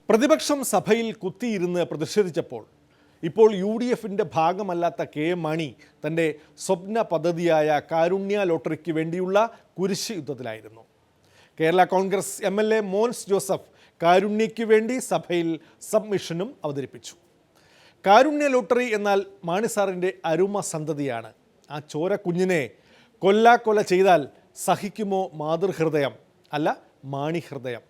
പ്രതിപക്ഷം സഭയിൽ കുത്തിയിരുന്ന് പ്രതിഷേധിച്ചപ്പോൾ ഇപ്പോൾ UDFിൻ്റെ ഭാഗമല്ലാത്ത KM മാണി തൻ്റെ സ്വപ്ന പദ്ധതിയായ കാരുണ്യ ലോട്ടറിക്ക് വേണ്ടിയുള്ള കുരിശ് യുദ്ധത്തിലായിരുന്നു. കേരള കോൺഗ്രസ് MLA മോൻസ് ജോസഫ് കാരുണ്യയ്ക്ക് വേണ്ടി സഭയിൽ സബ്മിഷനും അവതരിപ്പിച്ചു. കാരുണ്യ ലോട്ടറി എന്നാൽ മാണി സാറിൻ്റെ അരുമ സന്തതിയാണ്. ആ ചോര കുഞ്ഞിനെ കൊല്ലാക്കൊല ചെയ്താൽ സഹിക്കുമോ മാതൃഹൃദയം, അല്ല മാണി ഹൃദയം?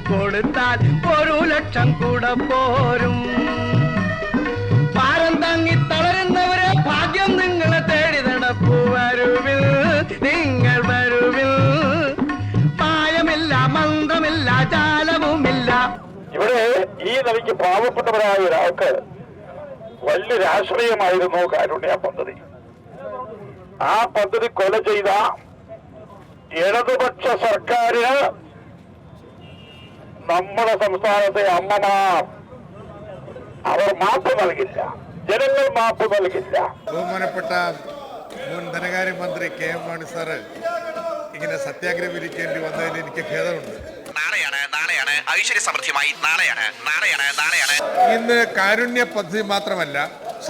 കൊടുത്താൽ 1 ലക്ഷം കൂടെ പോരും. ഭാരം താങ്ങി തളരുന്നവരെ ഭാഗ്യം നിങ്ങളെ തേടി നടപ്പു. വരുവിൽ നിങ്ങൾ വരുവിൽ, പായമില്ല, മന്ത്രമില്ല, ജാലവുമില്ല. ഇവിടെ ഈ നിലയ്ക്ക് പാവപ്പെട്ടവരായ ഒരാൾക്ക് വലിയ രാഷ്ട്രീയമായിരുന്നു കാരുണ്യ പദ്ധതി. ആ പദ്ധതി കൊല ചെയ്ത ഇടതുപക്ഷ സർക്കാരിന് നമ്മുടെ സംസ്ഥാനത്തെ അമ്മമാർ അവർ മാപ്പ് നൽകില്ല, ജനങ്ങൾ മാപ്പ് നൽകില്ല. ബഹുമാനപ്പെട്ട മുൻ ധനകാര്യമന്ത്രി KM മാണി സാറ് ഇങ്ങനെ സത്യാഗ്രഹം ഇരിക്കേണ്ടി വന്നതിൽ എനിക്ക് ഖേദമുണ്ട്. നാളെയാണ് ഐശ്വര്യ സമൃദ്ധിയുമായി നാളെയാണ്. ഇന്ന് കാരുണ്യ പദ്ധതി മാത്രമല്ല,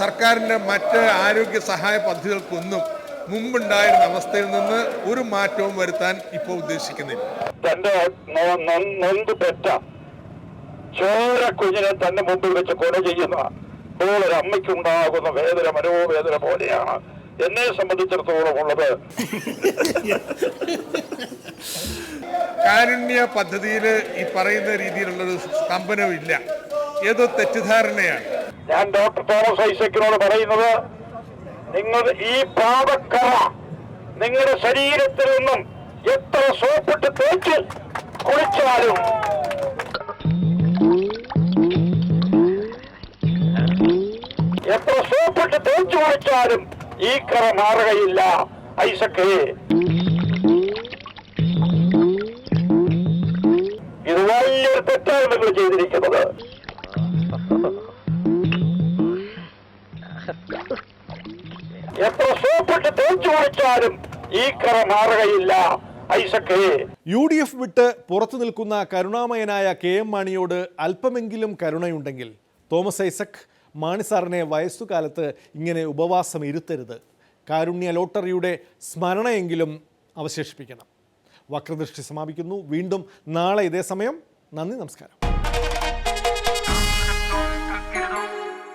സർക്കാരിന്റെ മറ്റ് ആരോഗ്യ സഹായ പദ്ധതികൾക്കൊന്നും മുമ്പുണ്ടായിരുന്ന അവസ്ഥയിൽ നിന്ന് ഒരു മാറ്റവും വരുത്താൻ ഇപ്പോൾ ഉദ്ദേശിക്കുന്നില്ല. തന്റെ നൊന്ത് പെറ്റ ചോര കുഞ്ഞിനെ തന്റെ മുമ്പിൽ വെച്ച് കൊല ചെയ്യുന്ന ഒരു അമ്മയ്ക്കുണ്ടാകുന്ന വേദന മനോവേദന പോലെയാണ് എന്നെ സംബന്ധിച്ചിടത്തോളം ഉള്ളത്. കാരുണ്യ പദ്ധതിയിൽ ഈ പറയുന്ന രീതിയിലുള്ളൊരു സ്തംഭനമില്ല, ഏതോ തെറ്റിദ്ധാരണയാണ്. ഞാൻ ഡോക്ടർ തോമസ് ഐസക്കിനോട് പറയുന്നത്, നിങ്ങൾ ഈ പാപക്കറ നിങ്ങളുടെ ശരീരത്തിൽ നിന്നും എത്ര സോപ്പിട്ട് തേച്ച് കുളിച്ചാലും ഈ കറ മാറുകയില്ല ഐസക്കേ. ഇത് വലിയൊരു തെറ്റാണ് നിങ്ങൾ ചെയ്തിരിക്കുന്നത്. എത്ര സോപ്പിട്ട് തേച്ചു കുളിച്ചാലും ഈ കറ മാറുകയില്ല ഐസക്കേ. UDF വിട്ട് പുറത്തു നിൽക്കുന്ന കരുണാമയനായ KM മാണിയോട് അല്പമെങ്കിലും കരുണയുണ്ടെങ്കിൽ തോമസ് ഐസക് മാണി സാറിനെ വയസ്സുകാലത്ത് ഇങ്ങനെ ഉപവാസം ഇരുത്തരുത്. കാരുണ്യ ലോട്ടറിയുടെ സ്മരണയെങ്കിലും അവശേഷിപ്പിക്കണം. വക്രദൃഷ്ടി സമാപിക്കുന്നു. വീണ്ടും നാളെ ഇതേ സമയം. നന്ദി, നമസ്കാരം.